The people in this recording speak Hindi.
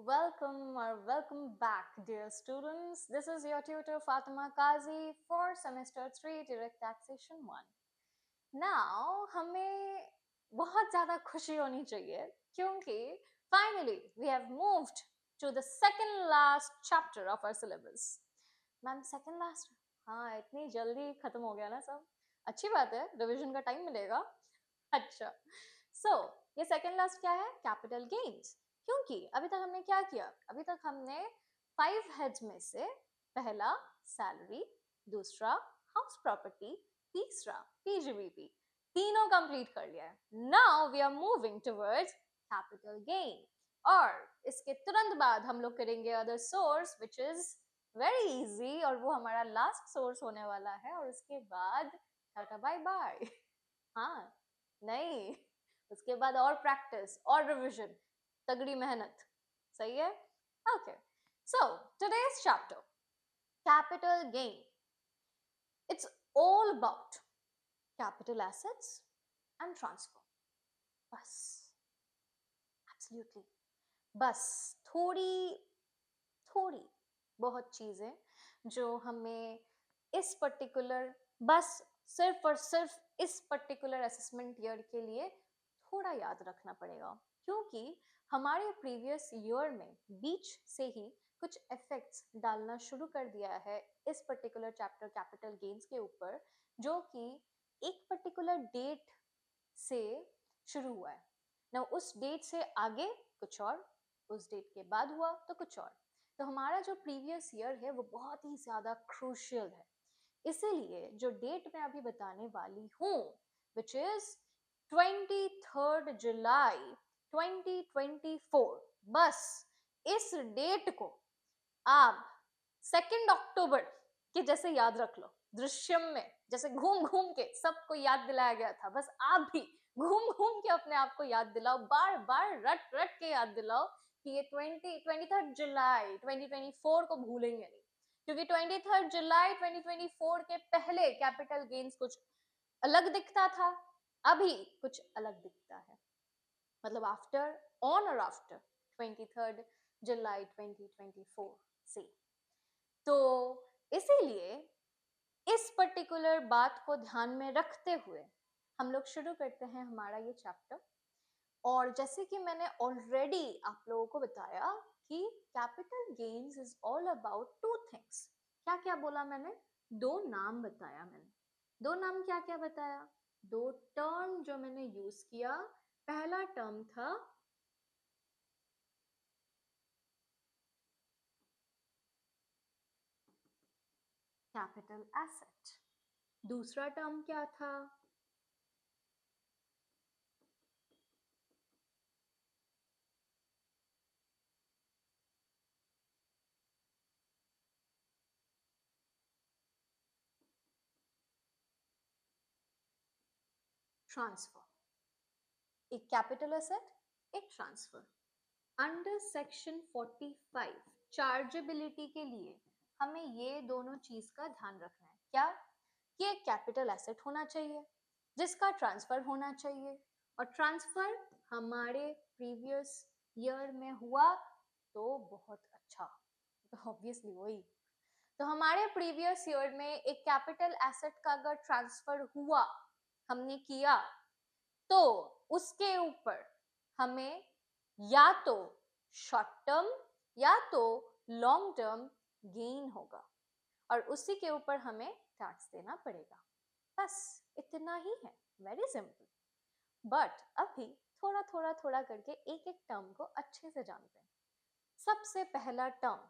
Welcome or welcome back, dear students. This is your tutor Fatima Kazi for semester 3 direct taxation 1. Now हमें बहुत ज़्यादा खुशी होनी चाहिए क्योंकि finally we have moved to the second last chapter of our syllabus. Ma'am second last? हाँ, इतनी जल्दी खत्म हो गया ना सब. अच्छी बात है, रिवीजन का टाइम मिलेगा. अच्छा, so ये second last क्या है? Capital gains. क्योंकि अभी तक हमने क्या किया? अभी तक हमने 5 heads में से पहला सैलरी, दूसरा हाउस प्रॉपर्टी, तीसरा पीजीबीपी, तीनों कंप्लीट कर लिया है. Now we are moving towards capital gain और इसके तुरंत बाद हम लोग करेंगे other source which is very easy और वो हमारा लास्ट सोर्स होने वाला है और उसके बाद टाटा बाय बाय. हाँ, नहीं, उसके बाद और प्रैक्टिस और रिविजन, तगड़ी मेहनत. सही है? Okay, so today's chapter capital gain. It's all about capital assets and transfer. बस, absolutely. बस थोड़ी बहुत चीजें जो हमें इस पर्टिकुलर बस सिर्फ और सिर्फ इस पर्टिकुलर असेसमेंट ईयर के लिए थोड़ा याद रखना पड़ेगा क्योंकि हमारे प्रीवियस ईयर में बीच से ही कुछ इफेक्ट्स डालना शुरू कर दिया है इस पर्टिकुलर चैप्टर कैपिटल गेन्स के ऊपर जो कि एक पर्टिकुलर डेट से शुरू हुआ है ना. उस डेट से आगे कुछ और, उस डेट के बाद हुआ तो कुछ और. तो हमारा जो प्रीवियस ईयर है वो बहुत ही ज्यादा क्रूशियल है. इसीलिए जो डेट मैं अभी बताने वाली हूँ विच इज 23 जुलाई 2024, बस इस डेट को आप 2 अक्टूबर के जैसे याद रख लो. दृश्यम में जैसे घूम घूम के सबको याद दिलाया गया था, बस आप भी घूम घूम के अपने आप को याद दिलाओ, बार बार रट रट के याद दिलाओ कि ये 23 जुलाई 2024 को भूलेंगे नहीं क्योंकि 23 जुलाई 2024 के पहले कैपिटल गेन्स कुछ अलग दिखता था, अभी कुछ अलग दिखता है. मतलब आफ्टर, ऑन और आफ्टर 23 जुलाई 2024 से. तो इसीलिए इस पर्टिकुलर बात को ध्यान में रखते हुए हम लोग शुरू करते हैं हमारा ये चैप्टर. और जैसे कि मैंने ऑलरेडी आप लोगों को बताया कि capital gains is all about two things. क्या क्या बोला मैंने? दो नाम बताया मैंने. दो नाम क्या क्या बताया? दो टर्म जो मैंने यूज किया. पहला टर्म था कैपिटल एसेट. दूसरा टर्म क्या था? ट्रांसफर. एक कैपिटल एसेट, एक ट्रांसफर. अंडर सेक्शन 45 चार्जेबिलिटी के लिए हमें ये दोनों चीज का ध्यान रखना है. क्या? कि एक कैपिटल एसेट होना चाहिए जिसका ट्रांसफर होना चाहिए और ट्रांसफर हमारे प्रीवियस ईयर में हुआ तो बहुत अच्छा. तो ऑब्वियसली वही. तो हमारे प्रीवियस ईयर में एक कैपिटल एसेट का अगर ट्रांसफर हुआ, हमने किया, तो उसके ऊपर हमें या तो शॉर्ट टर्म या तो लॉन्ग टर्म गेन होगा और उसी के ऊपर हमें टैक्स देना पड़ेगा. बस इतना ही है, वेरी सिंपल. बट अभी थोड़ा थोड़ा थोड़ा करके एक एक टर्म को अच्छे से जानते हैं. सबसे पहला टर्म